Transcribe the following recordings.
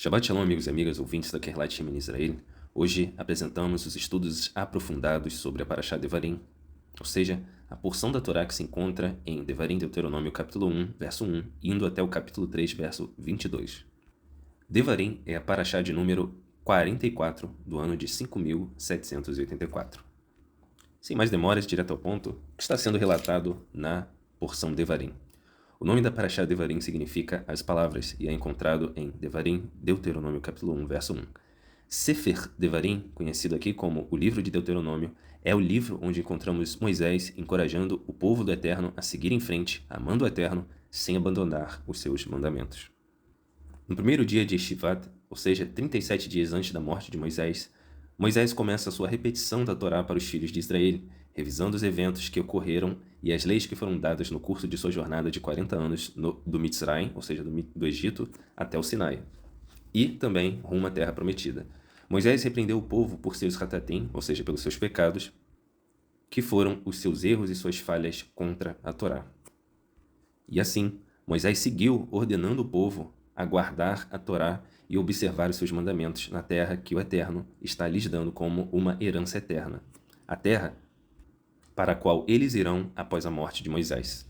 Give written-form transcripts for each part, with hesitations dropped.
Shabbat Shalom, amigos e amigas ouvintes da Kerlat Shema Israel. Hoje apresentamos os estudos aprofundados sobre a Parashá Devarim, ou seja, a porção da Torá que se encontra em Devarim, Deuteronômio capítulo 1, verso 1, indo até o capítulo 3, verso 22. Devarim é a Parashá de número 44 do ano de 5.784. Sem mais demoras, direto ao ponto, o que está sendo relatado na porção Devarim. O nome da Parashá Devarim significa as palavras e é encontrado em Devarim, Deuteronômio capítulo 1, verso 1. Sefer Devarim, conhecido aqui como o livro de Deuteronômio, é o livro onde encontramos Moisés encorajando o povo do Eterno a seguir em frente, amando o Eterno, sem abandonar os seus mandamentos. No primeiro dia de Shivat, ou seja, 37 dias antes da morte de Moisés, Moisés começa a sua repetição da Torá para os filhos de Israel, revisando os eventos que ocorreram e as leis que foram dadas no curso de sua jornada de 40 anos do Mitzrayim, ou seja, do Egito, até o Sinai, e também rumo à Terra Prometida. Moisés repreendeu o povo por seus hatatim, ou seja, pelos seus pecados, que foram os seus erros e suas falhas contra a Torá. E assim, Moisés seguiu ordenando o povo a guardar a Torá e observar os seus mandamentos na terra que o Eterno está lhes dando como uma herança eterna, a terra para a qual eles irão após a morte de Moisés.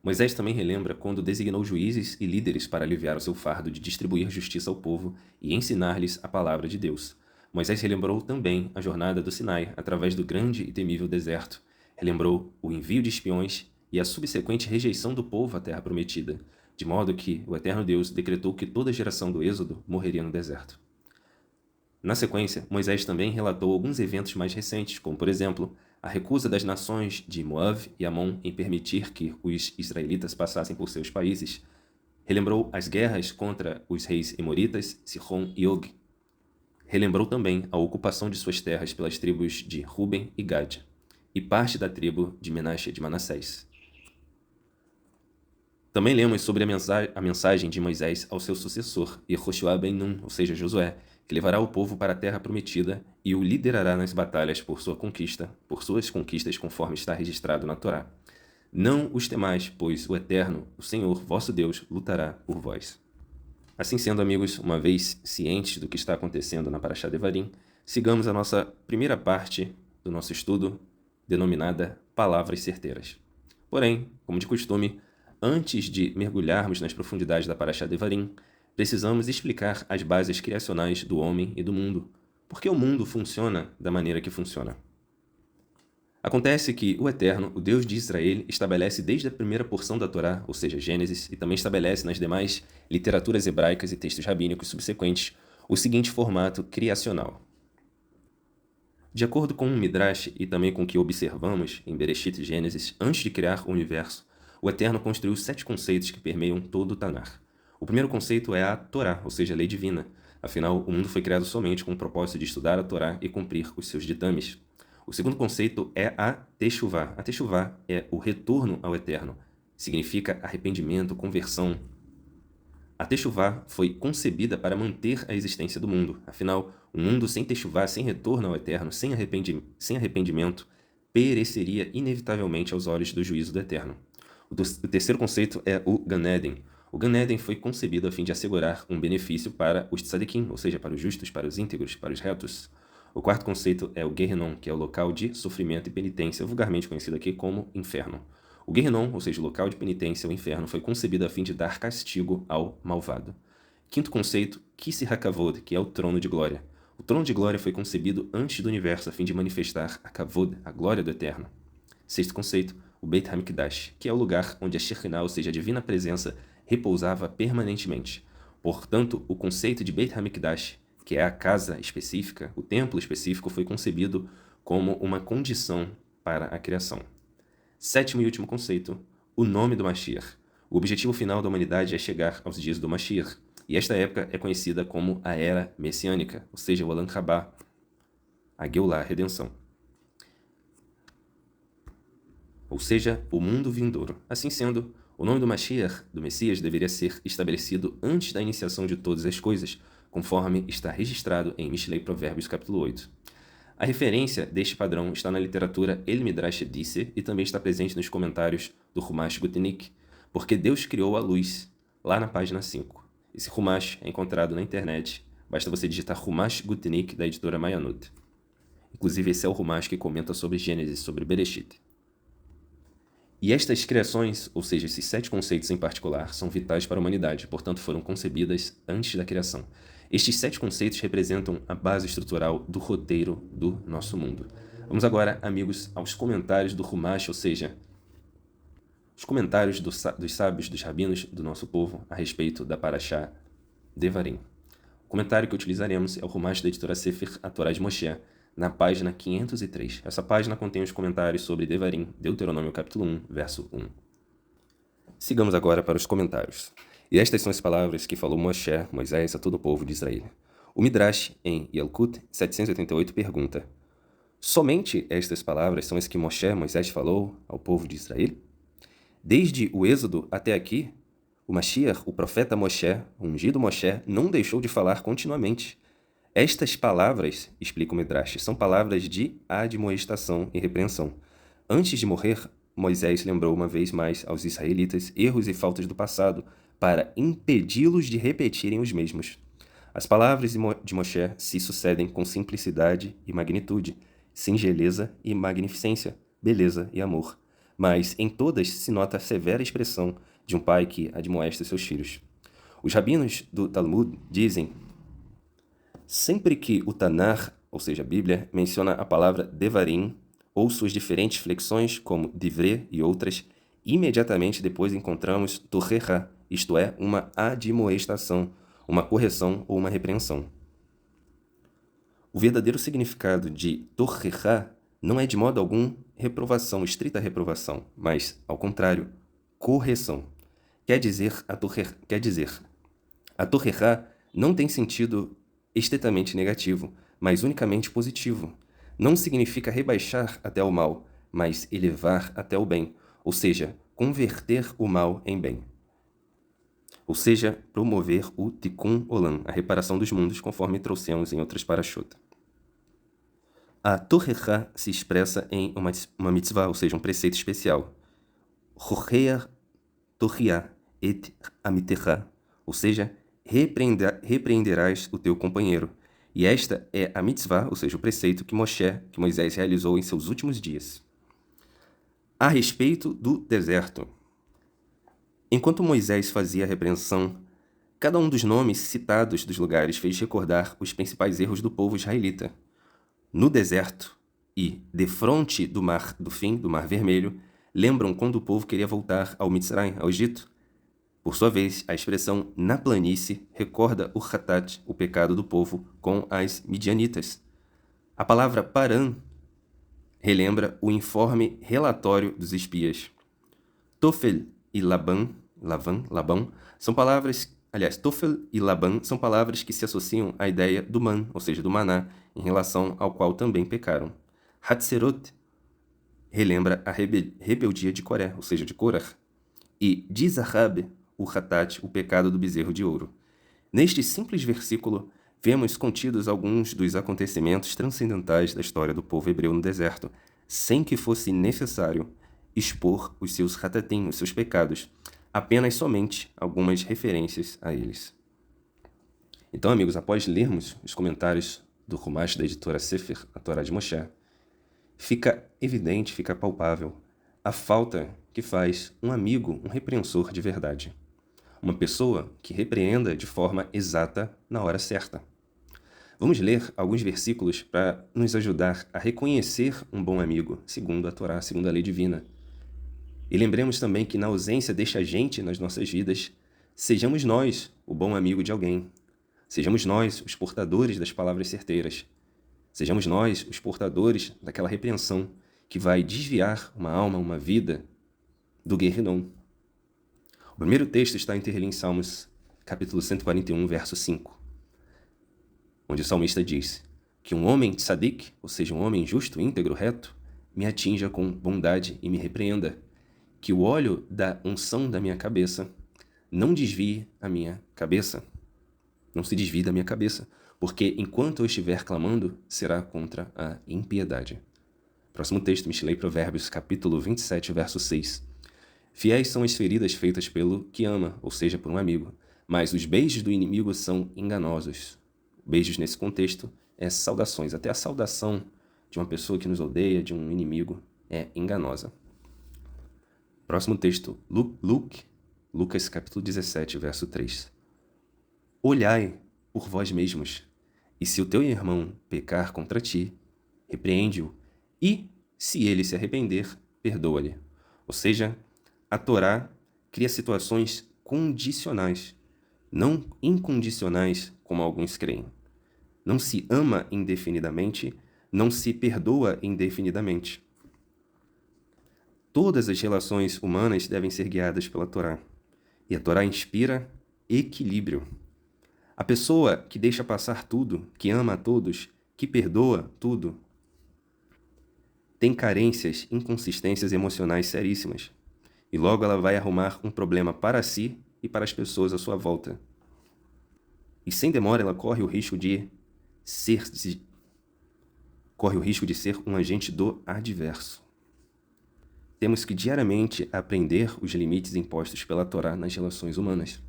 Moisés também relembra quando designou juízes e líderes para aliviar o seu fardo de distribuir justiça ao povo e ensinar-lhes a palavra de Deus. Moisés relembrou também a jornada do Sinai através do grande e temível deserto. Relembrou o envio de espiões e a subsequente rejeição do povo à terra prometida, de modo que o Eterno Deus decretou que toda a geração do Êxodo morreria no deserto. Na sequência, Moisés também relatou alguns eventos mais recentes, como, por exemplo, a recusa das nações de Moab e Amon em permitir que os israelitas passassem por seus países. Relembrou as guerras contra os reis emoritas, Sihon e Og. Relembrou também a ocupação de suas terras pelas tribos de Ruben e Gad, e parte da tribo de Menashe de Manassés. Também lemos sobre a mensagem de Moisés ao seu sucessor, Yehoshua ben Nun, ou seja, Josué, que levará o povo para a terra prometida e o liderará nas batalhas por suas conquistas, conforme está registrado na Torá. Não os temais, pois o Eterno, o Senhor, vosso Deus, lutará por vós. Assim sendo, amigos, uma vez cientes do que está acontecendo na Parashá Devarim, sigamos a nossa primeira parte do nosso estudo, denominada Palavras Certeiras. Porém, como de costume, antes de mergulharmos nas profundidades da Parashá Devarim, precisamos explicar as bases criacionais do homem e do mundo. Por que o mundo funciona da maneira que funciona? Acontece que o Eterno, o Deus de Israel, estabelece desde a primeira porção da Torá, ou seja, Gênesis, e também estabelece nas demais literaturas hebraicas e textos rabínicos subsequentes, o seguinte formato criacional. De acordo com o Midrash e também com o que observamos em Bereshit e Gênesis, antes de criar o universo, o Eterno construiu 7 conceitos que permeiam todo o Tanar. O primeiro conceito é a Torá, ou seja, a lei divina. Afinal, o mundo foi criado somente com o propósito de estudar a Torá e cumprir os seus ditames. O segundo conceito é a Teshuvá. A Teshuvá é o retorno ao Eterno. Significa arrependimento, conversão. A Teshuvá foi concebida para manter a existência do mundo. Afinal, um mundo sem Teshuvá, sem retorno ao Eterno, sem arrependimento, pereceria inevitavelmente aos olhos do juízo do Eterno. O terceiro conceito é o Gan Eden. O Gan Eden foi concebido a fim de assegurar um benefício para os tzadikim, ou seja, para os justos, para os íntegros, para os retos. O quarto conceito é o Gehinnom, que é o local de sofrimento e penitência, vulgarmente conhecido aqui como inferno. O Gehinnom, ou seja, o local de penitência, o inferno, foi concebido a fim de dar castigo ao malvado. Quinto conceito, Kissi HaKavod, que é o trono de glória. O trono de glória foi concebido antes do universo a fim de manifestar a Kavod, a glória do Eterno. Sexto conceito, o Beit HaMikdash, que é o lugar onde a Shekinah, ou seja, a divina presença, repousava permanentemente. Portanto, o conceito de Beit HaMikdash, que é a casa específica, o templo específico, foi concebido como uma condição para a criação. Sétimo e último conceito, o nome do Mashiach. O objetivo final da humanidade é chegar aos dias do Mashiach, e esta época é conhecida como a Era Messiânica, ou seja, o Olam Rabá, a Geulah, a redenção. Ou seja, o mundo vindouro. Assim sendo, o nome do Mashiach, do Messias, deveria ser estabelecido antes da iniciação de todas as coisas, conforme está registrado em Mishlei Provérbios capítulo 8. A referência deste padrão está na literatura El Midrash Disse e também está presente nos comentários do Humash Gutenik, porque Deus criou a luz, lá na página 5. Esse Humash é encontrado na internet. Basta você digitar Humash Gutnick, da editora Mayanut. Inclusive, esse é o Humash que comenta sobre Gênesis, sobre Bereshit. E estas criações, ou seja, esses 7 conceitos em particular, são vitais para a humanidade, portanto foram concebidas antes da criação. Estes 7 conceitos representam a base estrutural do roteiro do nosso mundo. Vamos agora, amigos, aos comentários do Humash, ou seja, os comentários dos sábios, dos rabinos do nosso povo a respeito da Parashá Devarim. O comentário que utilizaremos é o Humash da editora Sefer a Torá de Moshe, na página 503. Essa página contém os comentários sobre Devarim, Deuteronômio capítulo 1, verso 1. Sigamos agora para os comentários. E estas são as palavras que falou Moisés a todo o povo de Israel. O Midrash, em Yalkut 788, pergunta: somente estas palavras são as que Moisés falou ao povo de Israel? Desde o Êxodo até aqui, o Mashiach, o profeta Moshe, o ungido Moshe, não deixou de falar continuamente. Estas palavras, explica o Midrash, são palavras de admoestação e repreensão. Antes de morrer, Moisés lembrou uma vez mais aos israelitas erros e faltas do passado para impedi-los de repetirem os mesmos. As palavras de Moshe se sucedem com simplicidade e magnitude, singeleza e magnificência, beleza e amor. Mas em todas se nota a severa expressão de um pai que admoesta seus filhos. Os rabinos do Talmud dizem: sempre que o Tanar, ou seja, a Bíblia, menciona a palavra Devarim ou suas diferentes flexões, como Divrei e outras, imediatamente depois encontramos Torreha, isto é, uma admoestação, uma correção ou uma repreensão. O verdadeiro significado de Torreha não é de modo algum reprovação, estrita reprovação, mas, ao contrário, correção. Quer dizer, a Torreha não tem sentido estritamente negativo, mas unicamente positivo. Não significa rebaixar até o mal, mas elevar até o bem, ou seja, converter o mal em bem. Ou seja, promover o Tikkun Olam, a reparação dos mundos, conforme trouxemos em outras parashot. A Torreha se expressa em uma mitzvah, ou seja, um preceito especial. Rochear Torriá et amitecha, ou seja, repreenderás o teu companheiro. E esta é a mitzvah, ou seja, o preceito que Moisés realizou em seus últimos dias. A respeito do deserto. Enquanto Moisés fazia a repreensão, cada um dos nomes citados dos lugares fez recordar os principais erros do povo israelita. No deserto e defronte do mar do fim, do Mar Vermelho, lembram quando o povo queria voltar ao Mitzrayim, ao Egito? Por sua vez, a expressão na planície recorda o Hatat, o pecado do povo, com as midianitas. A palavra Paran relembra o informe relatório dos espias. Tofel e Labão são palavras, Tofel e Labão são palavras que se associam à ideia do man, ou seja, do maná, em relação ao qual também pecaram. Hatzerot relembra a rebeldia de Coré, ou seja, de Korah, e Dizahab, o Hatat, o pecado do bezerro de ouro. Neste simples versículo, vemos contidos alguns dos acontecimentos transcendentais da história do povo hebreu no deserto, sem que fosse necessário expor os seus hatatim, os seus pecados, apenas somente algumas referências a eles. Então, amigos, após lermos os comentários do Humash da editora Sefer, a Torá de Moshe, fica evidente, fica palpável a falta que faz um amigo, um repreensor de verdade. Uma pessoa que repreenda de forma exata na hora certa. Vamos ler alguns versículos para nos ajudar a reconhecer um bom amigo, segundo a Torá, segundo a lei divina. E lembremos também que na ausência deste agente nas nossas vidas, sejamos nós o bom amigo de alguém. Sejamos nós os portadores das palavras certeiras. Sejamos nós os portadores daquela repreensão que vai desviar uma alma, uma vida do Guerrinom. O primeiro texto está em Salmos, capítulo 141, verso 5, onde o salmista diz que um homem tzadik, ou seja, um homem justo, íntegro, reto, me atinja com bondade e me repreenda, que o óleo da unção da minha cabeça não desvie a minha cabeça, não se desvie da minha cabeça, porque enquanto eu estiver clamando, será contra a impiedade. Próximo texto, Mishlei Provérbios, capítulo 27, verso 6. Fiéis são as feridas feitas pelo que ama, ou seja, por um amigo, Mas os beijos do inimigo são enganosos. Beijos nesse contexto é saudações. Até a saudação de uma pessoa que nos odeia, de um inimigo, é enganosa. Próximo texto, Lucas capítulo 17, verso 3. Olhai por vós mesmos, e se o teu irmão pecar contra ti, repreende-o, e, se ele se arrepender, perdoa-lhe. Ou seja, a Torá cria situações condicionais, não incondicionais, como alguns creem. Não se ama indefinidamente, não se perdoa indefinidamente. Todas as relações humanas devem ser guiadas pela Torá. E a Torá inspira equilíbrio. A pessoa que deixa passar tudo, que ama a todos, que perdoa tudo, tem carências, inconsistências emocionais seríssimas. E logo ela vai arrumar um problema para si e para as pessoas à sua volta. E sem demora ela corre o risco de ser um agente do adverso. Temos que diariamente aprender os limites impostos pela Torá nas relações humanas.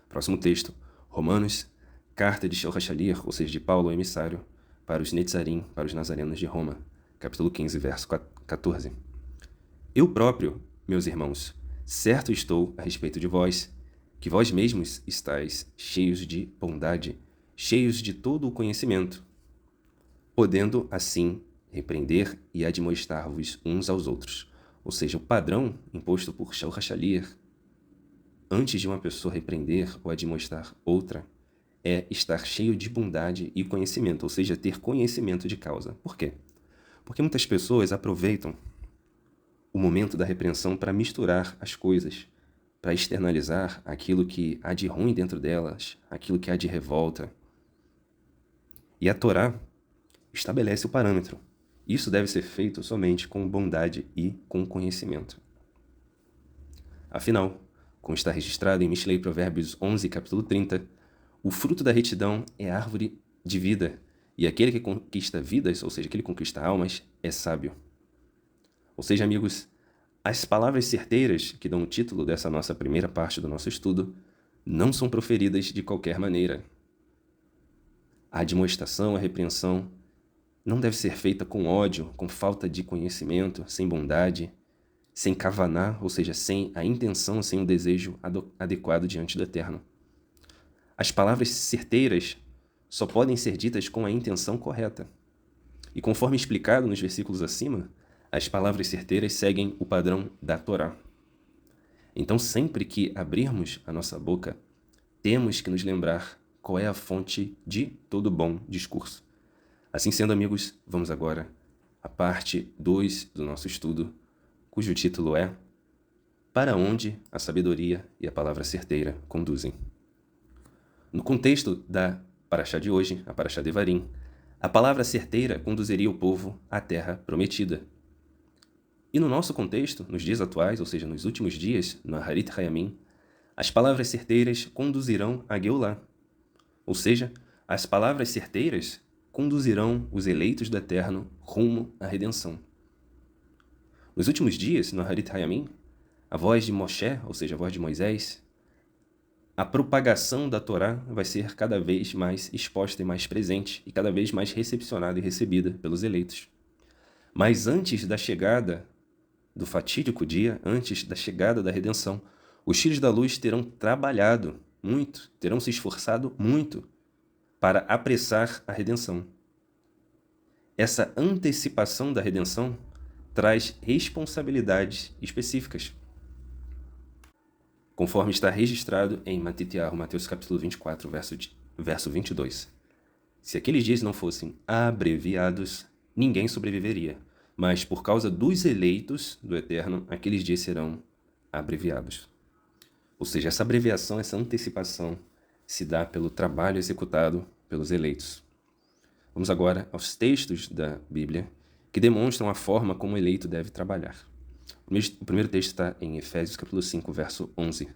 Próximo texto, Romanos, carta de Shel HaShaliach, ou seja, de Paulo, o emissário, para os Netzarim, para os nazarenos de Roma, capítulo 15, verso 14. Eu próprio, meus irmãos, certo estou a respeito de vós, que vós mesmos estáis cheios de bondade, cheios de todo o conhecimento, podendo, assim, repreender e admoestar-vos uns aos outros. Ou seja, o padrão imposto por Shel HaShaliach, antes de uma pessoa repreender ou admoestar outra, é estar cheio de bondade e conhecimento, ou seja, ter conhecimento de causa. Por quê? Porque muitas pessoas aproveitam o momento da repreensão para misturar as coisas, para externalizar aquilo que há de ruim dentro delas, aquilo que há de revolta. E a Torá estabelece o parâmetro. Isso deve ser feito somente com bondade e com conhecimento. Afinal, como está registrado em Mishlei Provérbios 11, capítulo 30, o fruto da retidão é árvore de vida, e aquele que conquista vidas, ou seja, aquele que conquista almas, é sábio. Ou seja, amigos, as palavras certeiras que dão o título dessa nossa primeira parte do nosso estudo não são proferidas de qualquer maneira. A admoestação, a repreensão, não deve ser feita com ódio, com falta de conhecimento, sem bondade, sem kavaná, ou seja, sem a intenção, sem o desejo adequado diante do Eterno. As palavras certeiras só podem ser ditas com a intenção correta. E conforme explicado nos versículos acima, as palavras certeiras seguem o padrão da Torá. Então, sempre que abrirmos a nossa boca, temos que nos lembrar qual é a fonte de todo bom discurso. Assim sendo, amigos, vamos agora à parte 2 do nosso estudo, cujo título é Para onde a sabedoria e a palavra certeira conduzem. No contexto da Parashá de hoje, a Parashá Devarim, a palavra certeira conduziria o povo à terra prometida. E no nosso contexto, nos dias atuais, ou seja, nos últimos dias, no Aharit Hayamim, as palavras certeiras conduzirão a Geulah. Ou seja, as palavras certeiras conduzirão os eleitos do Eterno rumo à redenção. Nos últimos dias, no Aharit Hayamim, a voz de Moshe, ou seja, a voz de Moisés, a propagação da Torá vai ser cada vez mais exposta e mais presente e cada vez mais recepcionada e recebida pelos eleitos. Mas antes da chegada do fatídico dia, antes da chegada da redenção, os filhos da luz terão trabalhado muito, terão se esforçado muito para apressar a redenção. Essa antecipação da redenção traz responsabilidades específicas, conforme está registrado em Mateus capítulo 24, verso 22. Se aqueles dias não fossem abreviados, ninguém sobreviveria, mas por causa dos eleitos do Eterno, aqueles dias serão abreviados. Ou seja, essa abreviação, essa antecipação se dá pelo trabalho executado pelos eleitos. Vamos agora aos textos da Bíblia que demonstram a forma como o eleito deve trabalhar. O primeiro texto está em Efésios capítulo 5, verso 11.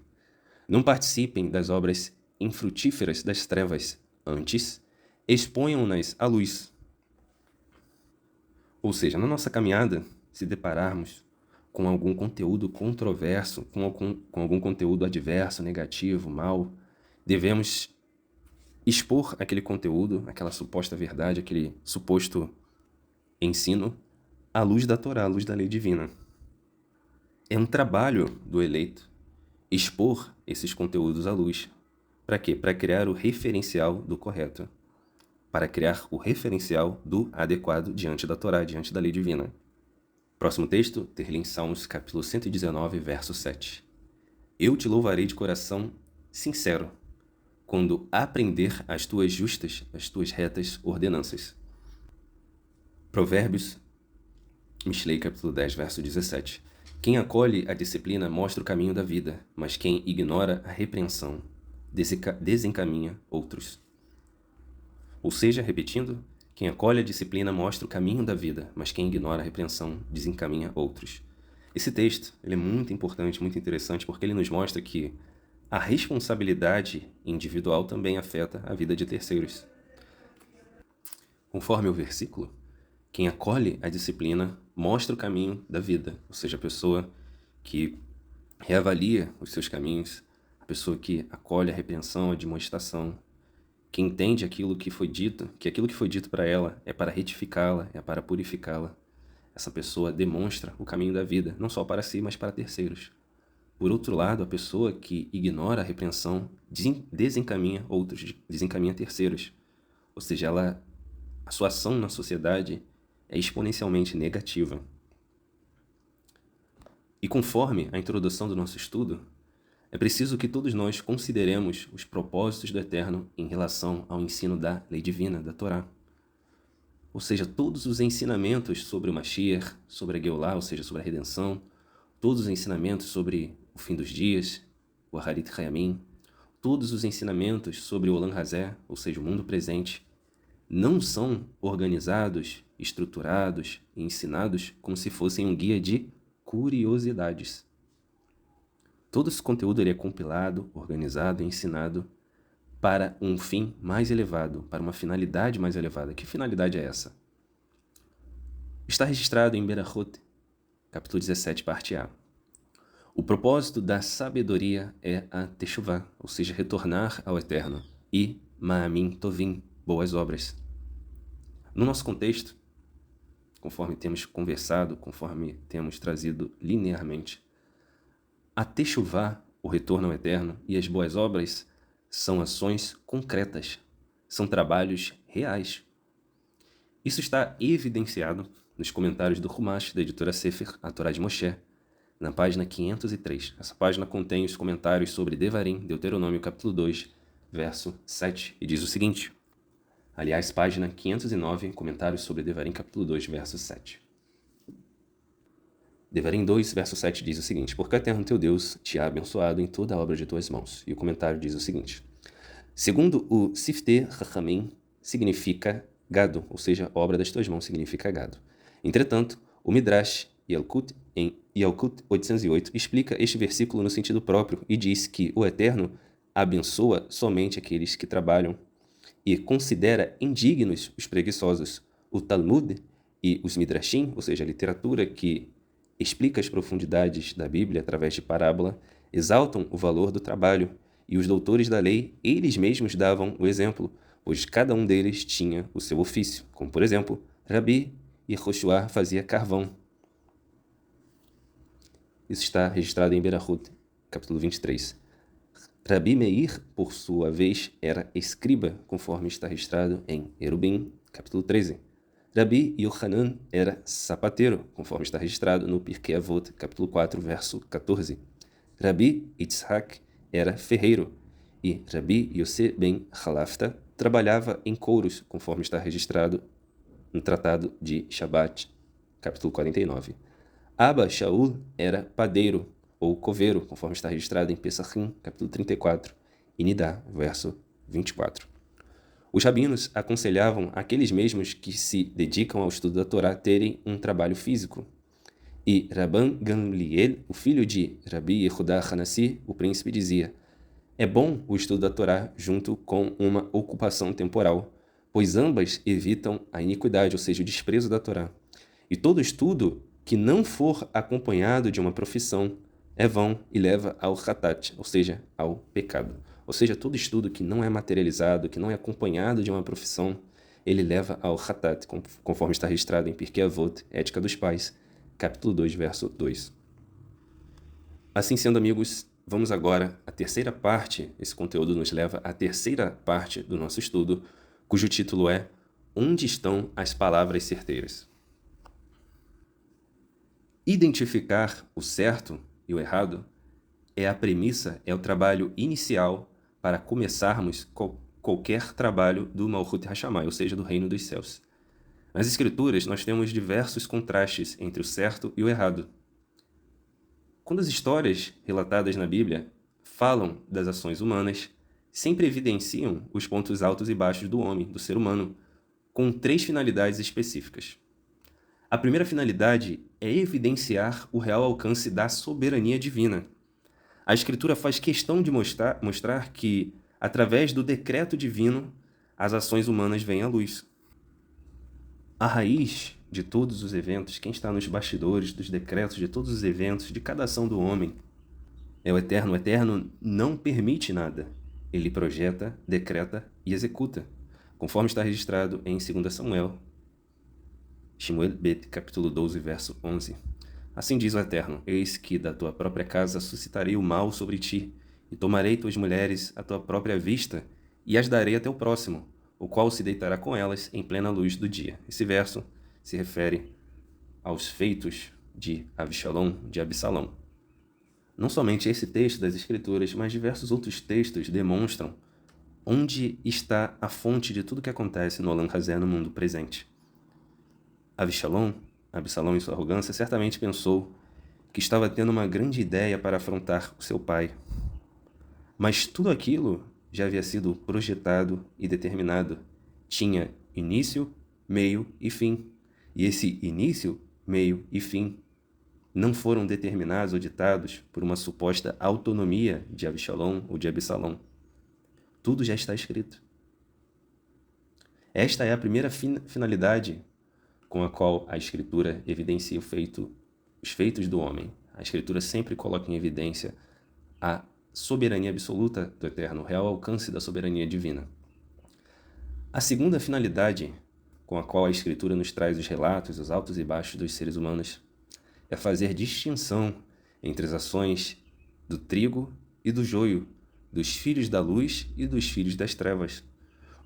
Não participem das obras infrutíferas das trevas, antes exponham-nas à luz. Ou seja, na nossa caminhada, se depararmos com algum conteúdo controverso, com algum conteúdo adverso, negativo, mal, Devemos expor aquele conteúdo, aquela suposta verdade, aquele suposto ensino à luz da Torá, à luz da lei divina. É um trabalho do eleito expor esses conteúdos à luz. Para quê? Para criar o referencial do correto. Para criar o referencial do adequado diante da Torá, diante da lei divina. Próximo texto, Terlim Salmos, capítulo 119, verso 7. Eu te louvarei de coração sincero, quando aprender as tuas justas, as tuas retas ordenanças. Provérbios, Mishlei, capítulo 10, verso 17. Quem acolhe a disciplina mostra o caminho da vida, mas quem ignora a repreensão desencaminha outros. Ou seja, repetindo, quem acolhe a disciplina mostra o caminho da vida, mas quem ignora a repreensão desencaminha outros. Esse texto ele é muito importante, muito interessante, porque ele nos mostra que a responsabilidade individual também afeta a vida de terceiros. Conforme o versículo, quem acolhe a disciplina mostra o caminho da vida, ou seja, a pessoa que reavalia os seus caminhos, a pessoa que acolhe a repreensão, a demonstração, que entende aquilo que foi dito, que aquilo que foi dito para ela é para retificá-la, é para purificá-la. Essa pessoa demonstra o caminho da vida, não só para si, mas para terceiros. Por outro lado, a pessoa que ignora a repreensão desencaminha outros, desencaminha terceiros. Ou seja, a sua ação na sociedade é exponencialmente negativa. E conforme a introdução do nosso estudo, é preciso que todos nós consideremos os propósitos do Eterno em relação ao ensino da lei divina, da Torá. Ou seja, todos os ensinamentos sobre o Mashiach, sobre a Geulah, ou seja, sobre a redenção, todos os ensinamentos sobre o fim dos dias, o Aharit Hayamim, todos os ensinamentos sobre o Olam Hazé, ou seja, o mundo presente, não são organizados, estruturados e ensinados como se fossem um guia de curiosidades. Todo esse conteúdo ele é compilado, organizado e ensinado para um fim mais elevado, para uma finalidade mais elevada. Que finalidade é essa? Está registrado em Berachot, capítulo 17, parte A. O propósito da sabedoria é a Teshuvah, ou seja, retornar ao Eterno, e Ma'amim Tovim, boas obras. No nosso contexto, conforme temos conversado, conforme temos trazido linearmente, a Teshuvah, o retorno ao Eterno, e as boas obras são ações concretas, são trabalhos reais. Isso está evidenciado nos comentários do Humash, da editora Sefer, a Torá de Moshe, na página 503. Essa página contém os comentários sobre Devarim, Deuteronômio, capítulo 2, verso 7, e diz o seguinte. Aliás, página 509, comentários sobre Devarim, capítulo 2, verso 7. Devarim 2, verso 7 diz o seguinte: Porque o Eterno teu Deus te ha abençoado em toda a obra de tuas mãos. E o comentário diz o seguinte: Segundo o Sifteh Chachamim, significa gado, ou seja, obra das tuas mãos significa gado. Entretanto, o Midrash Yalkut, em Yalkut 808, explica este versículo no sentido próprio e diz que o Eterno abençoa somente aqueles que trabalham e considera indignos os preguiçosos. O Talmud e os Midrashim, ou seja, a literatura que explica as profundidades da Bíblia através de parábola, exaltam o valor do trabalho, e os doutores da lei, eles mesmos davam o exemplo, pois cada um deles tinha o seu ofício, como por exemplo, Rabi Yehoshua fazia carvão. Isso está registrado em Berachot, capítulo 23. Rabi Meir, por sua vez, era escriba, conforme está registrado em Erubim, capítulo 13. Rabi Yohanan era sapateiro, conforme está registrado no Pirkei Avot, capítulo 4, verso 14. Rabi Yitzhak era ferreiro, e Rabi Yosef ben Halafta trabalhava em couros, conforme está registrado no Tratado de Shabat, capítulo 49. Abba Shaul era padeiro, ou coveiro, conforme está registrado em Pesachim, capítulo 34, e Nidá, verso 24. Os rabinos aconselhavam aqueles mesmos que se dedicam ao estudo da Torá terem um trabalho físico. E Rabban Gamliel, o filho de Rabi Yehudá Hanassi, o príncipe, dizia: É bom o estudo da Torá junto com uma ocupação temporal, pois ambas evitam a iniquidade, ou seja, o desprezo da Torá. E todo estudo que não for acompanhado de uma profissão é vão e leva ao hatat, ou seja, ao pecado. Ou seja, todo estudo que não é materializado, que não é acompanhado de uma profissão, ele leva ao Hatat, conforme está registrado em Pirkei Avot, Ética dos Pais, capítulo 2, verso 2. Assim sendo, amigos, vamos agora à terceira parte. Esse conteúdo nos leva à terceira parte do nosso estudo, cujo título é Onde estão as palavras certeiras? Identificar o certo e o errado é a premissa, é o trabalho inicial para começarmos qualquer trabalho do Malchut Hashamai, ou seja, do Reino dos Céus. Nas Escrituras, nós temos diversos contrastes entre o certo e o errado. Quando as histórias relatadas na Bíblia falam das ações humanas, sempre evidenciam os pontos altos e baixos do homem, do ser humano, com 3 finalidades específicas. A primeira finalidade é evidenciar o real alcance da soberania divina. A Escritura faz questão de mostrar que, através do decreto divino, as ações humanas vêm à luz. A raiz de todos os eventos, quem está nos bastidores dos decretos de todos os eventos, de cada ação do homem, é o Eterno. O Eterno não permite nada. Ele projeta, decreta e executa, conforme está registrado em 2 Samuel, Shmuel Bet, capítulo 12, verso 11. Assim diz o Eterno: eis que da tua própria casa suscitarei o mal sobre ti, e tomarei tuas mulheres à tua própria vista, e as darei a teu próximo, o qual se deitará com elas em plena luz do dia. Esse verso se refere aos feitos de Avshalom, de Absalão. Não somente esse texto das Escrituras, mas diversos outros textos demonstram onde está a fonte de tudo que acontece no Olam Hazé, no mundo presente. Absalão, em sua arrogância, certamente pensou que estava tendo uma grande ideia para afrontar o seu pai. Mas tudo aquilo já havia sido projetado e determinado. Tinha início, meio e fim. E esse início, meio e fim não foram determinados ou ditados por uma suposta autonomia de Absalão ou de Absalão. Tudo já está escrito. Esta é a primeira finalidade com a qual a Escritura evidencia os feitos do homem. A Escritura sempre coloca em evidência a soberania absoluta do Eterno, o real alcance da soberania divina. A segunda finalidade com a qual a Escritura nos traz os relatos, os altos e baixos dos seres humanos, é fazer distinção entre as ações do trigo e do joio, dos filhos da luz e dos filhos das trevas,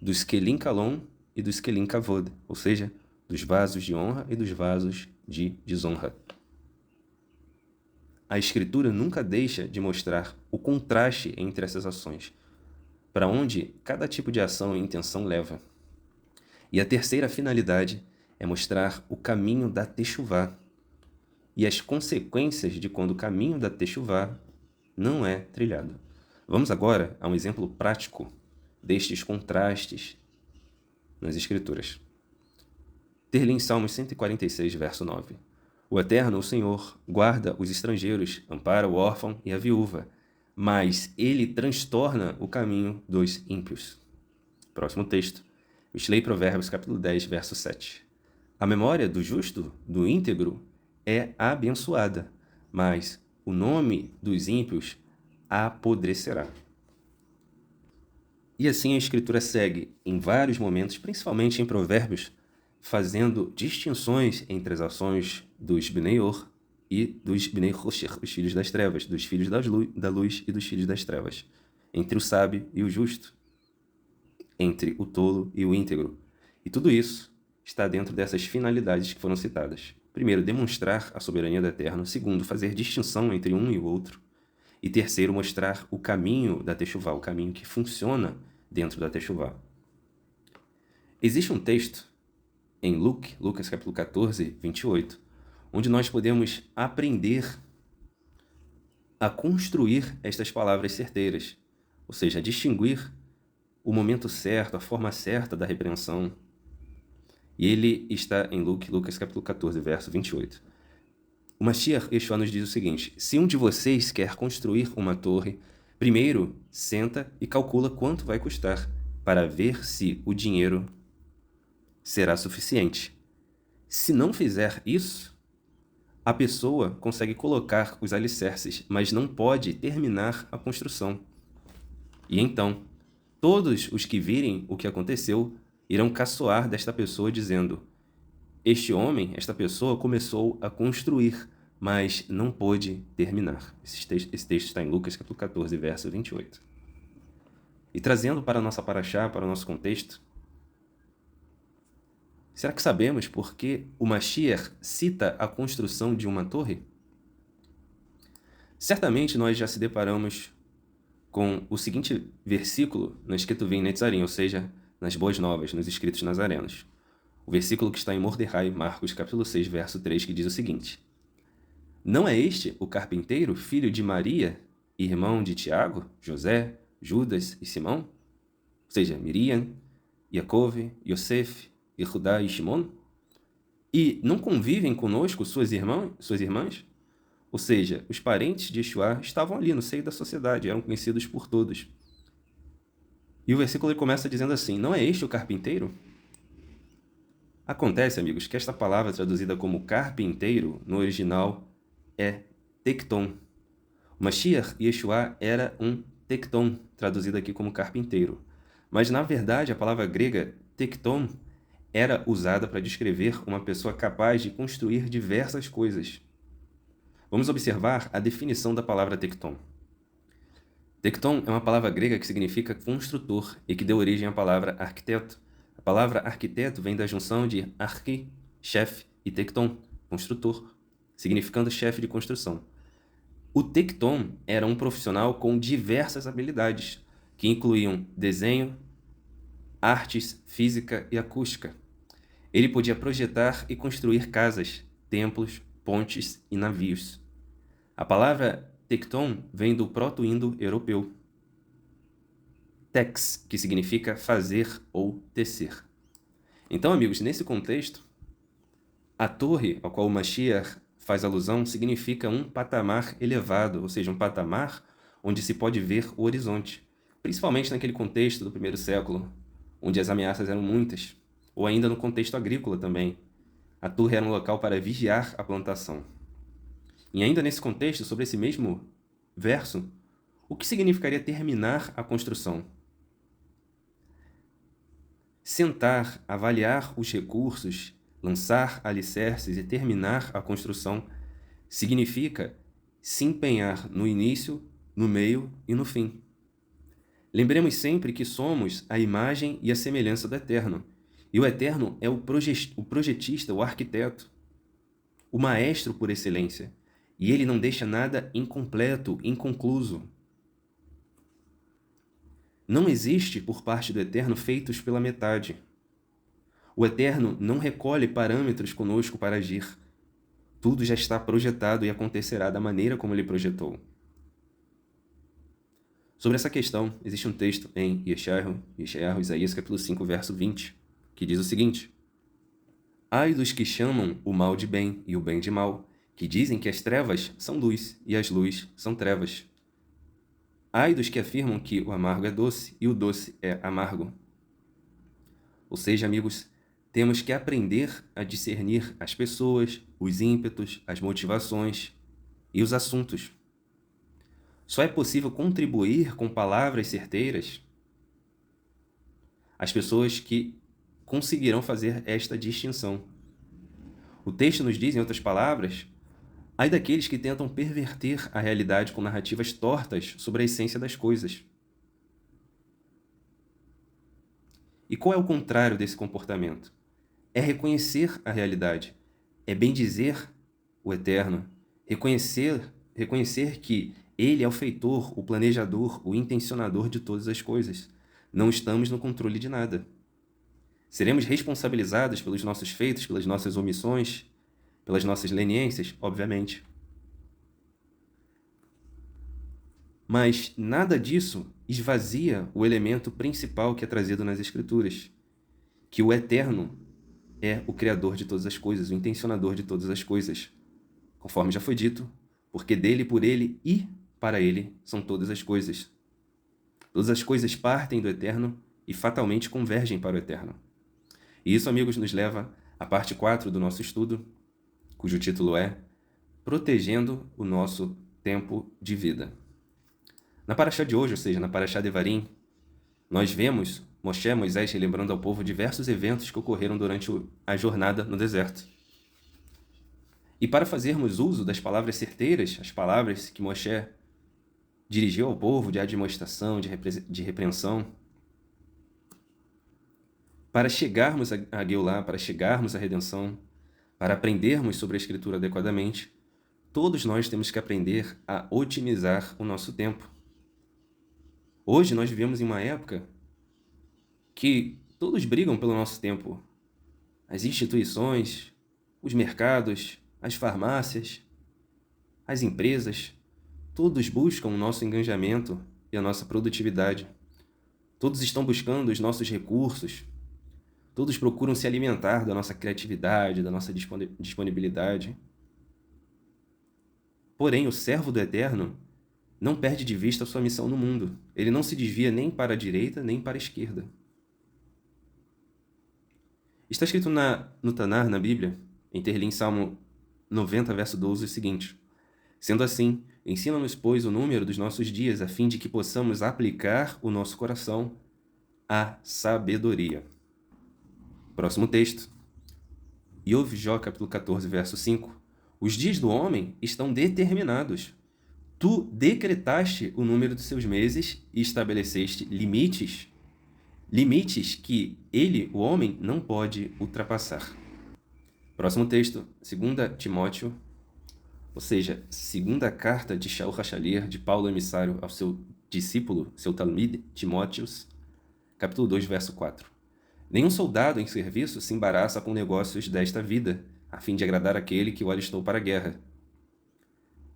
dos Kelim Kalom e dos Kelim Kavod, ou seja, dos vasos de honra e dos vasos de desonra. A Escritura nunca deixa de mostrar o contraste entre essas ações, para onde cada tipo de ação e intenção leva. E a terceira finalidade é mostrar o caminho da Teshuvá e as consequências de quando o caminho da Teshuvá não é trilhado. Vamos agora a um exemplo prático destes contrastes nas Escrituras. Ter-lhe em Salmos 146, verso 9. O Eterno, o Senhor, guarda os estrangeiros, ampara o órfão e a viúva, mas ele transtorna o caminho dos ímpios. Próximo texto. Mishlei Provérbios, capítulo 10, verso 7. A memória do justo, do íntegro, é abençoada, mas o nome dos ímpios apodrecerá. E assim a Escritura segue, em vários momentos, principalmente em Provérbios, fazendo distinções entre as ações dos Bnei Or e dos Bnei Rocher, os filhos das trevas, dos filhos da luz e dos filhos das trevas, entre o sábio e o justo, entre o tolo e o íntegro. E tudo isso está dentro dessas finalidades que foram citadas. Primeiro, demonstrar a soberania do Eterno. Segundo, fazer distinção entre um e o outro. E terceiro, mostrar o caminho da Teshuvá, o caminho que funciona dentro da Teshuvá. Existe um texto em Lucas capítulo 14, 28, onde nós podemos aprender a construir estas palavras certeiras, ou seja, a distinguir o momento certo, a forma certa da repreensão. E ele está em Lucas capítulo 14, verso 28. O Mashiach Yeshua nos diz o seguinte: se um de vocês quer construir uma torre, primeiro senta e calcula quanto vai custar, para ver se o dinheiro será suficiente. Se não fizer isso, a pessoa consegue colocar os alicerces, mas não pode terminar a construção. E então, todos os que virem o que aconteceu irão caçoar desta pessoa, dizendo: este homem, esta pessoa, começou a construir, mas não pôde terminar. Esse texto está em Lucas, capítulo 14, verso 28. E trazendo para a nossa paraxá, para o nosso contexto, será que sabemos por que o Mashiach cita a construção de uma torre? Certamente nós já se deparamos com o seguinte versículo no Ketuvim Netzarim, ou seja, nas Boas Novas, nos Escritos Nazarenos. O versículo que está em Mordecai, Marcos, capítulo 6, verso 3, que diz o seguinte: não é este o carpinteiro, filho de Maria, irmão de Tiago, José, Judas e Simão? Ou seja, Miriam, Yaakov, Yosef, Judá e Shimon? E não convivem conosco suas irmãs? Ou seja, os parentes de Yeshua estavam ali no seio da sociedade, eram conhecidos por todos. E o versículo ele começa dizendo assim: não é este o carpinteiro? Acontece, amigos, que esta palavra traduzida como carpinteiro, no original, é tecton. O Mashiach Yeshua era um tecton, traduzido aqui como carpinteiro. Mas, na verdade, a palavra grega tecton era usada para descrever uma pessoa capaz de construir diversas coisas. Vamos observar a definição da palavra tecton. Tecton é uma palavra grega que significa construtor e que deu origem à palavra arquiteto. A palavra arquiteto vem da junção de arqui, chefe, e tecton, construtor, significando chefe de construção. O tecton era um profissional com diversas habilidades, que incluíam desenho, artes, física e acústica. Ele podia projetar e construir casas, templos, pontes e navios. A palavra tecton vem do proto-indo-europeu tex, que significa fazer ou tecer. Então, amigos, nesse contexto, a torre ao qual o Mashiach faz alusão significa um patamar elevado, ou seja, um patamar onde se pode ver o horizonte, principalmente naquele contexto do primeiro século, onde as ameaças eram muitas, ou ainda no contexto agrícola também. A torre era um local para vigiar a plantação. E ainda nesse contexto, sobre esse mesmo verso, o que significaria terminar a construção? Sentar, avaliar os recursos, lançar alicerces e terminar a construção significa se empenhar no início, no meio e no fim. Lembremos sempre que somos a imagem e a semelhança do Eterno. E o Eterno é o projetista, o arquiteto, o maestro por excelência. E ele não deixa nada incompleto, inconcluso. Não existe, por parte do Eterno, feitos pela metade. O Eterno não recolhe parâmetros conosco para agir. Tudo já está projetado e acontecerá da maneira como ele projetou. Sobre essa questão, existe um texto em Yeshayahu, Isaías, capítulo 5, verso 20, que diz o seguinte: ai dos que chamam o mal de bem e o bem de mal, que dizem que as trevas são luz e as luzes são trevas. Ai dos que afirmam que o amargo é doce e o doce é amargo. Ou seja, amigos, temos que aprender a discernir as pessoas, os ímpetos, as motivações e os assuntos. Só é possível contribuir com palavras certeiras às pessoas que conseguirão fazer esta distinção. O texto nos diz, em outras palavras, ai daqueles que tentam perverter a realidade com narrativas tortas sobre a essência das coisas. E qual é o contrário desse comportamento? É reconhecer a realidade, é bendizer o Eterno, reconhecer que Ele é o feitor, o planejador, o intencionador de todas as coisas. Não estamos no controle de nada. Seremos responsabilizados pelos nossos feitos, pelas nossas omissões, pelas nossas leniências, obviamente. Mas nada disso esvazia o elemento principal que é trazido nas Escrituras, que o Eterno é o Criador de todas as coisas, o intencionador de todas as coisas. Conforme já foi dito, porque dele, por ele e para ele são todas as coisas. Todas as coisas partem do Eterno e fatalmente convergem para o Eterno. E isso, amigos, nos leva à parte 4 do nosso estudo, cujo título é Protegendo o Nosso Tempo de Vida. Na paraxá de hoje, ou seja, na paraxá Devarim, nós vemos Moisés relembrando ao povo diversos eventos que ocorreram durante a jornada no deserto. E para fazermos uso das palavras certeiras, as palavras que Moisés dirigiu ao povo de admoestação, de repreensão, para chegarmos a Geulah, para chegarmos à redenção, para aprendermos sobre a Escritura adequadamente, todos nós temos que aprender a otimizar o nosso tempo. Hoje nós vivemos em uma época que todos brigam pelo nosso tempo. As instituições, os mercados, as farmácias, as empresas, todos buscam o nosso engajamento e a nossa produtividade. Todos estão buscando os nossos recursos. Todos procuram se alimentar da nossa criatividade, da nossa disponibilidade. Porém, o servo do Eterno não perde de vista a sua missão no mundo. Ele não se desvia nem para a direita, nem para a esquerda. Está escrito no Tanar, na Bíblia, em Terlim, Salmo 90, verso 12, o seguinte: sendo assim, ensina-nos, pois, o número dos nossos dias, a fim de que possamos aplicar o nosso coração à sabedoria. Próximo texto. Iov Jó, capítulo 14, verso 5. Os dias do homem estão determinados. Tu decretaste o número dos seus meses e estabeleceste limites que ele, o homem, não pode ultrapassar. Próximo texto, 2 Timóteo, ou seja, segunda carta de Shaul HaShalir, de Paulo emissário ao seu discípulo, seu Talmid, Timóteos, capítulo 2, verso 4. Nenhum soldado em serviço se embaraça com negócios desta vida, a fim de agradar aquele que o alistou para a guerra.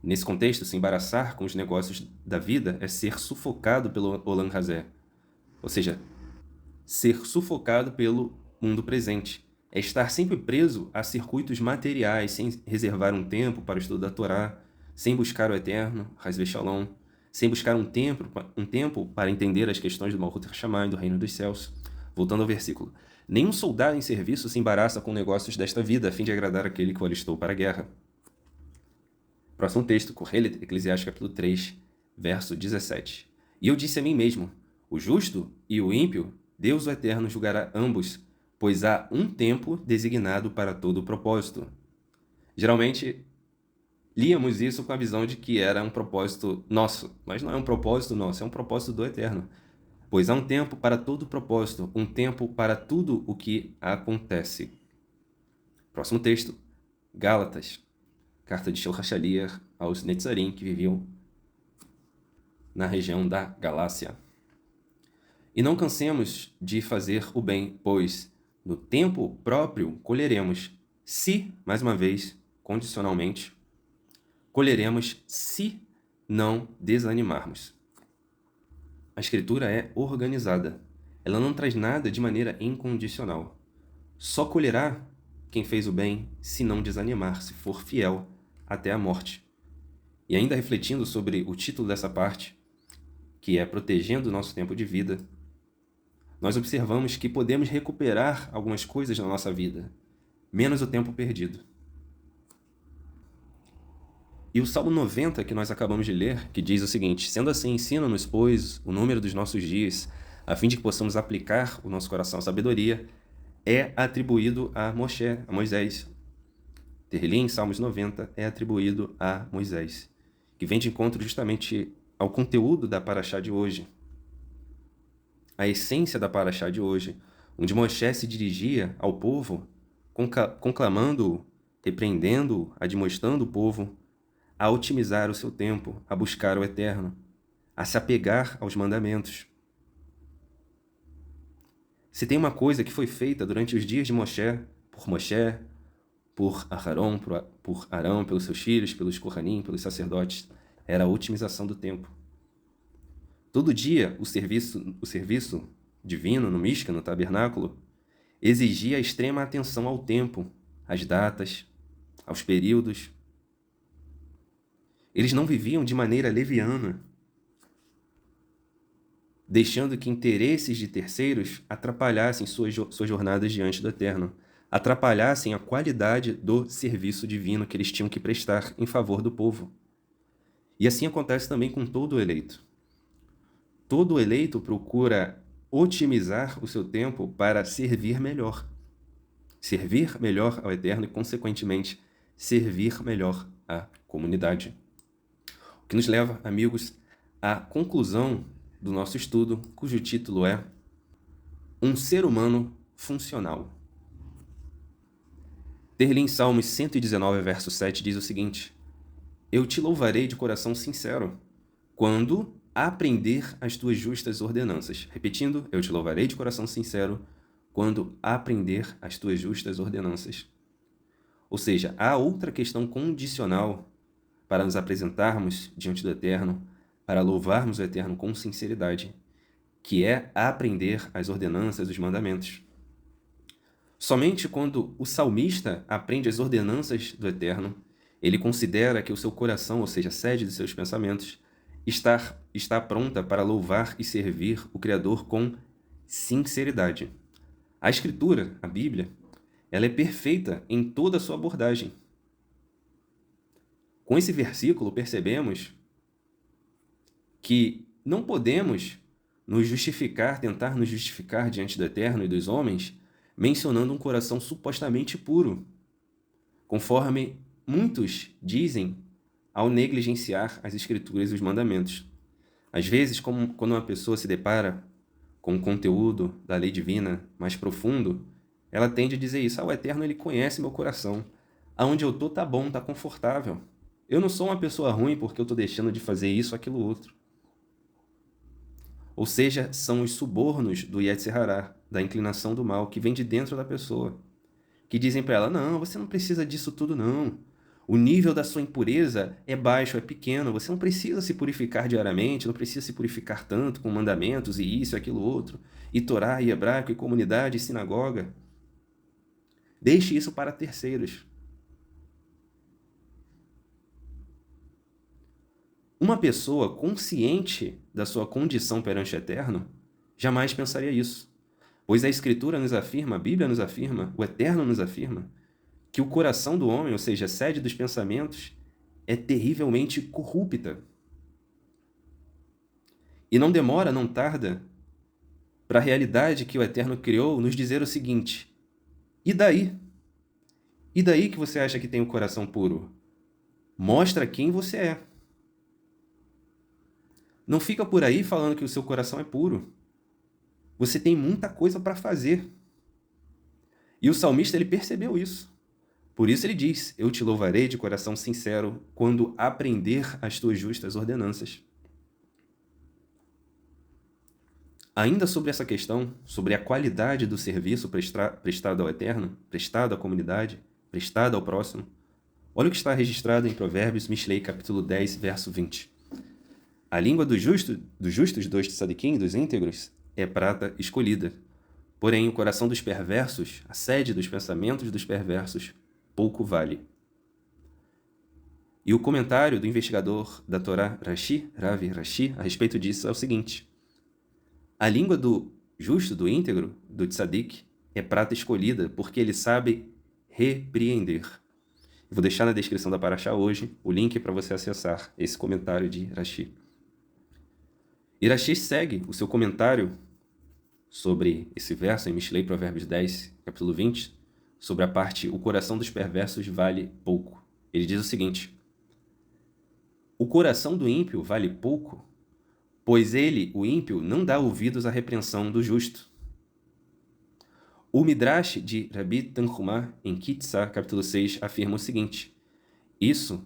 Nesse contexto, se embaraçar com os negócios da vida é ser sufocado pelo Olam Hazé, ou seja, ser sufocado pelo mundo presente. É estar sempre preso a circuitos materiais, sem reservar um tempo para o estudo da Torá, sem buscar o Eterno, Haz Shalom, sem buscar um tempo para entender as questões do Malchut Hashamayim, do Reino dos Céus. Voltando ao versículo. Nenhum soldado em serviço se embaraça com negócios desta vida, a fim de agradar aquele que o alistou para a guerra. Próximo texto, Kohelet, Eclesiastes capítulo 3, verso 17. E eu disse a mim mesmo, o justo e o ímpio, Deus o Eterno julgará ambos, pois há um tempo designado para todo o propósito. Geralmente, líamos isso com a visão de que era um propósito nosso, mas não é um propósito nosso, é um propósito do Eterno. Pois há um tempo para todo propósito, um tempo para tudo o que acontece. Próximo texto, Gálatas, carta de Shaul HaShalir aos Netzarim, que viviam na região da Galácia. E não cansemos de fazer o bem, pois no tempo próprio colheremos, se, mais uma vez, condicionalmente, colheremos se não desanimarmos. A Escritura é organizada. Ela não traz nada de maneira incondicional. Só colherá quem fez o bem se não desanimar, se for fiel até a morte. E ainda refletindo sobre o título dessa parte, que é Protegendo o Nosso Tempo de Vida, nós observamos que podemos recuperar algumas coisas na nossa vida, menos o tempo perdido. E o Salmo 90, que nós acabamos de ler, que diz o seguinte: sendo assim, ensina-nos, pois, o número dos nossos dias, a fim de que possamos aplicar o nosso coração à sabedoria, é atribuído a Moisés. Terlim, Salmos 90, é atribuído a Moisés, que vem de encontro justamente ao conteúdo da paraxá de hoje, a essência da paraxá de hoje, onde Moisés se dirigia ao povo, conclamando-o, repreendendo-o, admoestando o povo a otimizar o seu tempo, a buscar o Eterno, a se apegar aos mandamentos. Se tem uma coisa que foi feita durante os dias de Moisés, por Arão, pelos seus filhos, pelos Kohanim, pelos sacerdotes, era a otimização do tempo. Todo dia, o serviço divino no Mishkan, no tabernáculo, exigia extrema atenção ao tempo, às datas, aos períodos. Eles não viviam de maneira leviana, deixando que interesses de terceiros atrapalhassem suas jornadas diante do Eterno, atrapalhassem a qualidade do serviço divino que eles tinham que prestar em favor do povo. E assim acontece também com todo o eleito. Todo eleito procura otimizar o seu tempo para servir melhor. Servir melhor ao Eterno e, consequentemente, servir melhor à comunidade. O que nos leva, amigos, à conclusão do nosso estudo, cujo título é Um Ser Humano Funcional. Terlin Salmos 119, verso 7 diz o seguinte: Eu te louvarei de coração sincero, quando aprender as tuas justas ordenanças. Repetindo, eu te louvarei de coração sincero, quando aprender as tuas justas ordenanças. Ou seja, há outra questão condicional para nos apresentarmos diante do Eterno, para louvarmos o Eterno com sinceridade, que é aprender as ordenanças, os mandamentos. Somente quando o salmista aprende as ordenanças do Eterno, ele considera que o seu coração, ou seja, a sede de seus pensamentos, está pronta para louvar e servir o Criador com sinceridade. A Escritura, a Bíblia, ela é perfeita em toda a sua abordagem. Com esse versículo, percebemos que não podemos nos justificar, tentar nos justificar diante do Eterno e dos homens, mencionando um coração supostamente puro, conforme muitos dizem ao negligenciar as Escrituras e os mandamentos. Às vezes, quando uma pessoa se depara com o conteúdo da lei divina mais profundo, ela tende a dizer isso: o Eterno, ele conhece meu coração. Aonde eu estou tá bom, está confortável. Eu não sou uma pessoa ruim porque eu estou deixando de fazer isso ou aquilo outro. Ou seja, são os subornos do Yetzer Hará, da inclinação do mal, que vem de dentro da pessoa, que dizem para ela: não, você não precisa disso tudo não. O nível da sua impureza é baixo, é pequeno, você não precisa se purificar diariamente, não precisa se purificar tanto com mandamentos e isso e aquilo outro, e Torá, e hebraico, e comunidade, e sinagoga. Deixe isso para terceiros. Uma pessoa consciente da sua condição perante o Eterno jamais pensaria isso, pois a Escritura nos afirma, a Bíblia nos afirma, o Eterno nos afirma, que o coração do homem, ou seja, a sede dos pensamentos, é terrivelmente corrupta. E não demora, não tarda, para a realidade que o Eterno criou nos dizer o seguinte: e daí? E daí que você acha que tem o coração puro? Mostra quem você é. Não fica por aí falando que o seu coração é puro. Você tem muita coisa para fazer. E o salmista, ele percebeu isso. Por isso ele diz: eu te louvarei de coração sincero quando aprender as tuas justas ordenanças. Ainda sobre essa questão, sobre a qualidade do serviço prestado ao Eterno, prestado à comunidade, prestado ao próximo, olha o que está registrado em Provérbios, Mishlei, capítulo 10, verso 20. A língua dos justos, dos tzadikim, dos íntegros, é prata escolhida. Porém, o coração dos perversos, a sede dos pensamentos dos perversos, pouco vale. E o comentário do investigador da Torá, Ravi Rashi, a respeito disso é o seguinte: a língua do justo, do íntegro, do tzadik, é prata escolhida, porque ele sabe repreender. Eu vou deixar na descrição da Parashá hoje o link para você acessar esse comentário de Rashi. E Rashi segue o seu comentário sobre esse verso em Mishlei, Provérbios 10, capítulo 20, sobre a parte: o coração dos perversos vale pouco. Ele diz o seguinte: o coração do ímpio vale pouco, pois ele, o ímpio, não dá ouvidos à repreensão do justo. O Midrash de Rabbi Tanhumá, em Kitzá, capítulo 6, afirma o seguinte: isso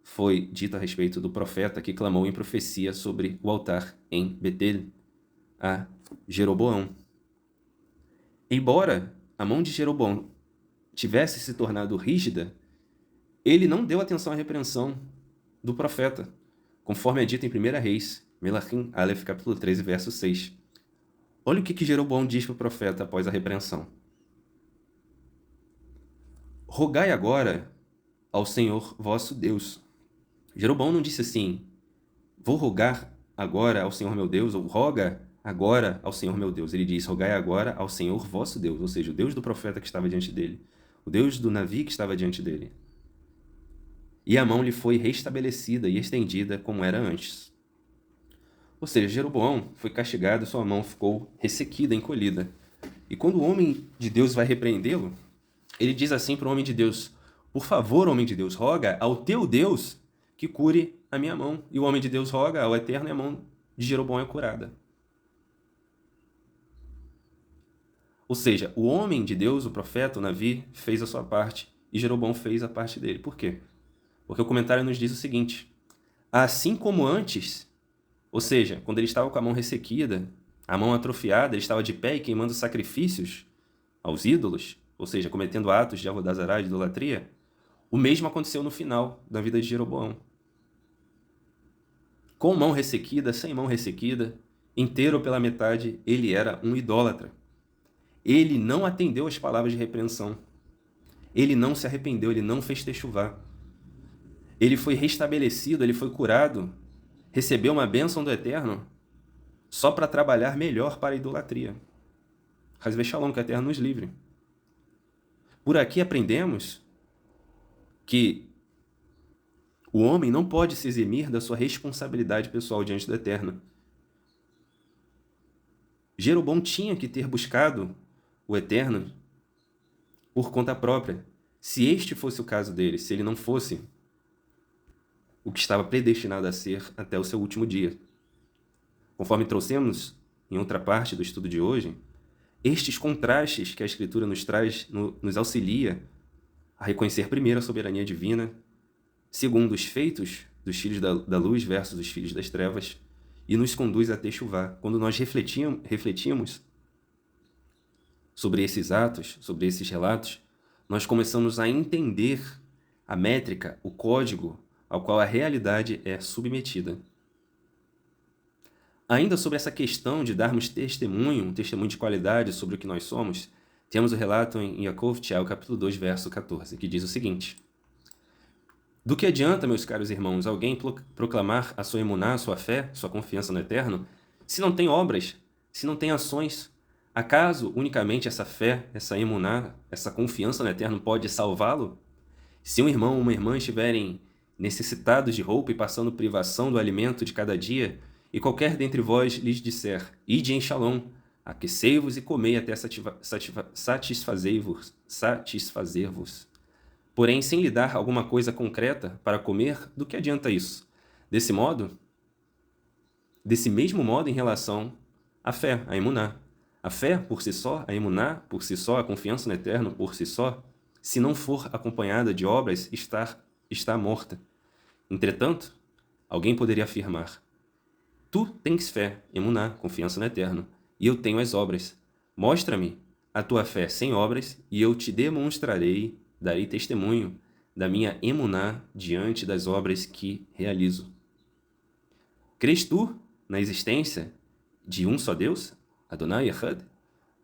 foi dito a respeito do profeta que clamou em profecia sobre o altar em Betel, a Jeroboão. Embora a mão de Jeroboão tivesse se tornado rígida, ele não deu atenção à repreensão do profeta, conforme é dito em 1 Reis, Melachim Aleph, capítulo 13, verso 6. Olha o que Jeroboão diz para o profeta após a repreensão: rogai agora ao Senhor vosso Deus. Jeroboão não disse assim: vou rogar agora ao Senhor meu Deus, ou roga agora ao Senhor meu Deus. Ele diz: rogai agora ao Senhor vosso Deus, ou seja, o Deus do profeta que estava diante dele, o Deus do Navi que estava diante dele. E a mão lhe foi restabelecida e estendida como era antes. Ou seja, Jeroboão foi castigado e sua mão ficou ressequida, encolhida. E quando o homem de Deus vai repreendê-lo, ele diz assim para o homem de Deus: por favor, homem de Deus, roga ao teu Deus que cure a minha mão. E o homem de Deus roga ao Eterno e a mão de Jeroboão é curada. Ou seja, o homem de Deus, o profeta, o Navi, fez a sua parte e Jeroboão fez a parte dele. Por quê? Porque o comentário nos diz o seguinte: assim como antes, ou seja, quando ele estava com a mão ressequida, a mão atrofiada, ele estava de pé e queimando sacrifícios aos ídolos, ou seja, cometendo atos de avodazará, de idolatria, o mesmo aconteceu no final da vida de Jeroboão. Com mão ressequida, sem mão ressequida, inteiro ou pela metade, ele era um idólatra. Ele não atendeu às palavras de repreensão. Ele não se arrependeu, ele não fez techuvá. Ele foi restabelecido, ele foi curado, recebeu uma bênção do Eterno só para trabalhar melhor para a idolatria. Hasbe Shalom, que o Eterno nos livre. Por aqui aprendemos que o homem não pode se eximir da sua responsabilidade pessoal diante do Eterno. Jeroboão tinha que ter buscado o Eterno por conta própria. Se este fosse o caso dele, se ele não fosse o que estava predestinado a ser até o seu último dia. Conforme trouxemos em outra parte do estudo de hoje, estes contrastes que a Escritura nos traz, nos auxilia a reconhecer primeiro a soberania divina, segundo os feitos dos filhos da luz versus os filhos das trevas, e nos conduz a techuvá. Quando nós refletimos sobre esses atos, sobre esses relatos, nós começamos a entender a métrica, o código ao qual a realidade é submetida. Ainda sobre essa questão de darmos testemunho, um testemunho de qualidade sobre o que nós somos, temos o relato em Yaakov Tiago, capítulo 2, verso 14, que diz o seguinte: do que adianta, meus caros irmãos, alguém proclamar a sua emuná, a sua fé, sua confiança no Eterno, se não tem obras, se não tem ações? Acaso unicamente essa fé, essa emuná, essa confiança no Eterno pode salvá-lo? Se um irmão ou uma irmã estiverem necessitados de roupa e passando privação do alimento de cada dia, e qualquer dentre vós lhes disser: ide em Shalom, aquecei-vos e comei até satisfazer-vos. Porém, sem lhe dar alguma coisa concreta para comer, do que adianta isso? Desse mesmo modo em relação à fé, à emuná. A fé por si só, a emuná por si só, a confiança no Eterno por si só, se não for acompanhada de obras, está morta. Entretanto, alguém poderia afirmar: tu tens fé, emuná, confiança no Eterno, e eu tenho as obras. Mostra-me a tua fé sem obras, e eu te demonstrarei, darei testemunho da minha emuná diante das obras que realizo. Crês tu na existência de um só Deus, Adonai Echad?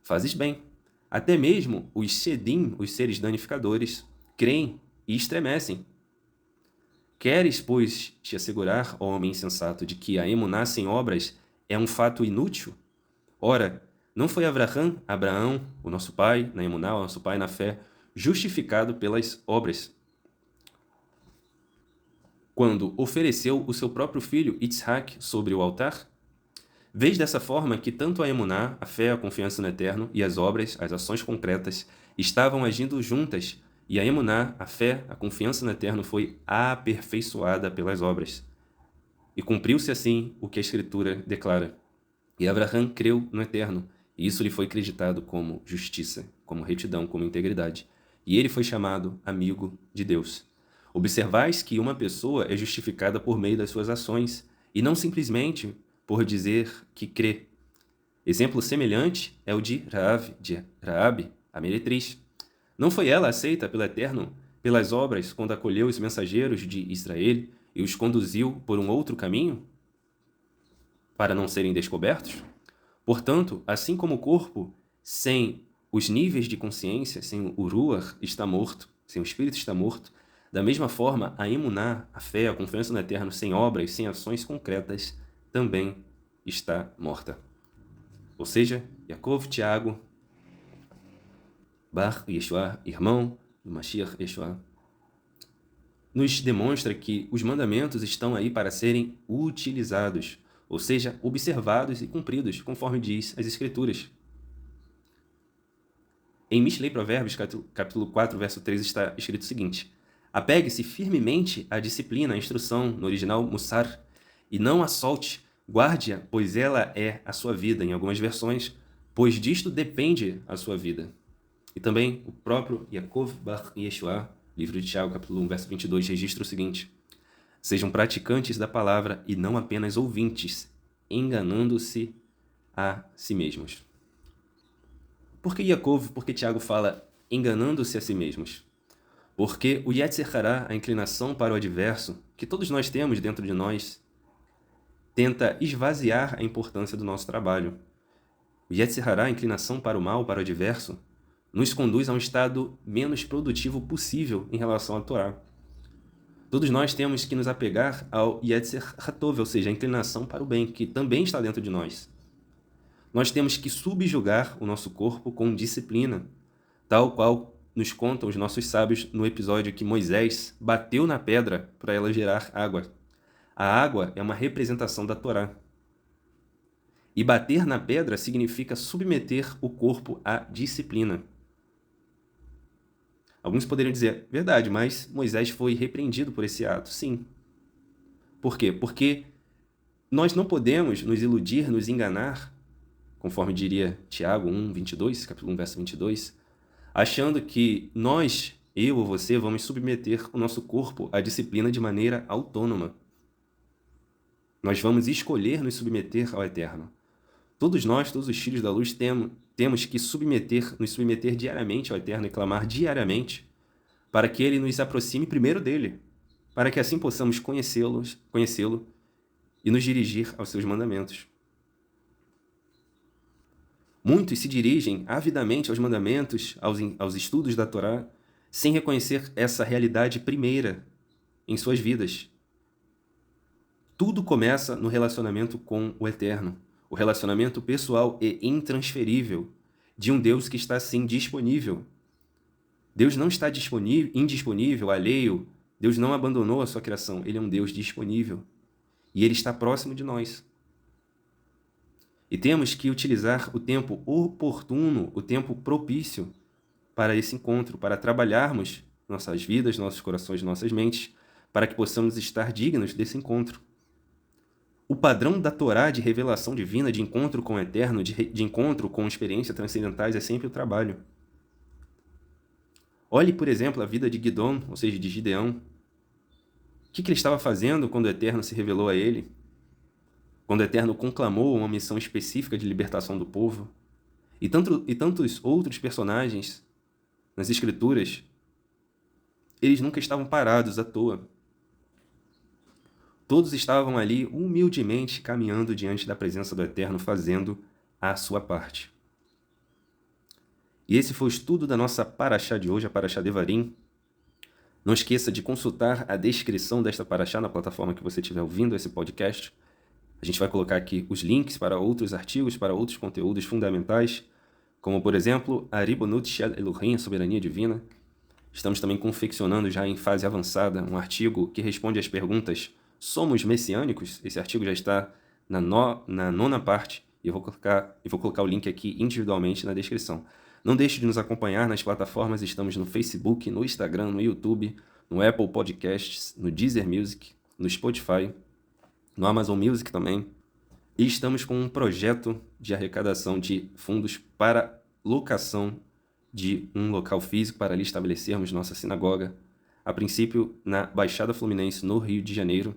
Fazes bem. Até mesmo os Shedim, os seres danificadores, creem e estremecem. Queres, pois, te assegurar, ó homem insensato, de que a emuná sem obras é um fato inútil? Ora, não foi Abraão, o nosso pai, na emuná, o nosso pai na fé, justificado pelas obras, quando ofereceu o seu próprio filho, Yitzhak, sobre o altar? Vês dessa forma que tanto a emuná, a fé, a confiança no Eterno, e as obras, as ações concretas, estavam agindo juntas, e a emuná, a fé, a confiança no Eterno foi aperfeiçoada pelas obras. E cumpriu-se assim o que a Escritura declara. E Abraão creu no Eterno, e isso lhe foi acreditado como justiça, como retidão, como integridade. E ele foi chamado amigo de Deus. Observais que uma pessoa é justificada por meio das suas ações, e não simplesmente por dizer que crê. Exemplo semelhante é o de Raabe, a meretriz. Não foi ela aceita pelo Eterno pelas obras quando acolheu os mensageiros de Israel e os conduziu por um outro caminho, para não serem descobertos? Portanto, assim como o corpo sem os níveis de consciência, sem o Ruach, está morto, sem o espírito está morto, da mesma forma, a emuná, a fé, a confiança no Eterno, sem obras, sem ações concretas, também está morta. Ou seja, Yaakov, Tiago, Bar Yeshua, irmão do Mashiach Yeshua, nos demonstra que os mandamentos estão aí para serem utilizados. ou seja, observados e cumpridos, conforme diz as Escrituras. Em Mishlei Provérbios, capítulo 4, verso 3, está escrito o seguinte: apegue-se firmemente à disciplina, à instrução, no original Mussar, e não a solte, guarde-a, pois ela é a sua vida, em algumas versões, pois disto depende a sua vida. E também o próprio Yaakov Bar Yeshua, livro de Tiago, capítulo 1, verso 22, registra o seguinte: sejam praticantes da palavra e não apenas ouvintes, enganando-se a si mesmos. Por que Yaakov, por que Tiago fala enganando-se a si mesmos? Porque o Yetzer Hará, a inclinação para o adverso, que todos nós temos dentro de nós, tenta esvaziar a importância do nosso trabalho. O Yetzer Hará, a inclinação para o mal, para o adverso, nos conduz a um estado menos produtivo possível em relação à Torá. Todos nós temos que nos apegar ao Yetzer Hatov, ou seja, a inclinação para o bem, que também está dentro de nós. Nós temos que subjugar o nosso corpo com disciplina, tal qual nos contam os nossos sábios no episódio que Moisés bateu na pedra para ela gerar água. A água é uma representação da Torá. E bater na pedra significa submeter o corpo à disciplina. Alguns poderiam dizer, verdade, mas Moisés foi repreendido por esse ato. Sim. Por quê? Porque nós não podemos nos iludir, nos enganar, conforme diria Tiago 1, 22, capítulo 1, verso 22, achando que nós, eu ou você, vamos submeter o nosso corpo à disciplina de maneira autônoma. Nós vamos escolher nos submeter ao Eterno. Todos nós, todos os filhos da luz, temos que nos submeter diariamente ao Eterno e clamar diariamente para que Ele nos aproxime primeiro dEle, para que assim possamos conhecê-lo e nos dirigir aos seus mandamentos. Muitos se dirigem avidamente aos mandamentos, aos estudos da Torá, sem reconhecer essa realidade primeira em suas vidas. Tudo começa no relacionamento com o Eterno, o relacionamento pessoal e intransferível de um Deus que está, sim, disponível. Deus não está indisponível, alheio. Deus não abandonou a sua criação. Ele é um Deus disponível. E Ele está próximo de nós. E temos que utilizar o tempo oportuno, o tempo propício para esse encontro, para trabalharmos nossas vidas, nossos corações, nossas mentes, para que possamos estar dignos desse encontro. O padrão da Torá de revelação divina, de encontro com o Eterno, de encontro com experiências transcendentais, é sempre o trabalho. Olhe, por exemplo, a vida de Gidon, ou seja, de Gideão. O que ele estava fazendo quando o Eterno se revelou a ele? Quando o Eterno conclamou uma missão específica de libertação do povo? E tantos outros personagens nas Escrituras, eles nunca estavam parados à toa. Todos estavam ali humildemente caminhando diante da presença do Eterno, fazendo a sua parte. E esse foi o estudo da nossa Parashá de hoje, a Parashá Devarim. Não esqueça de consultar a descrição desta Parashá na plataforma que você estiver ouvindo esse podcast. A gente vai colocar aqui os links para outros artigos, para outros conteúdos fundamentais, como, por exemplo, a Ribonut Shel Elohim, a soberania divina. Estamos também confeccionando já em fase avançada um artigo que responde às perguntas: somos messiânicos? Esse artigo já está na nona parte e eu vou colocar o link aqui individualmente na descrição. Não deixe de nos acompanhar nas plataformas, estamos no Facebook, no Instagram, no YouTube, no Apple Podcasts, no Deezer Music, no Spotify, no Amazon Music também. E estamos com um projeto de arrecadação de fundos para locação de um local físico para ali estabelecermos nossa sinagoga, a princípio na Baixada Fluminense, no Rio de Janeiro.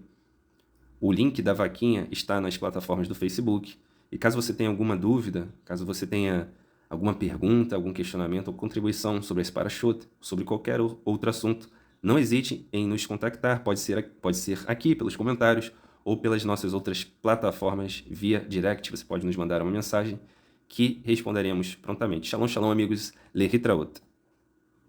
O link da vaquinha está nas plataformas do Facebook. E caso você tenha alguma dúvida, caso você tenha alguma pergunta, algum questionamento ou contribuição sobre esse Parashot, sobre qualquer outro assunto, não hesite em nos contactar. Pode ser aqui pelos comentários ou pelas nossas outras plataformas via direct. Você pode nos mandar uma mensagem que responderemos prontamente. Shalom, shalom, amigos. Lehitraot.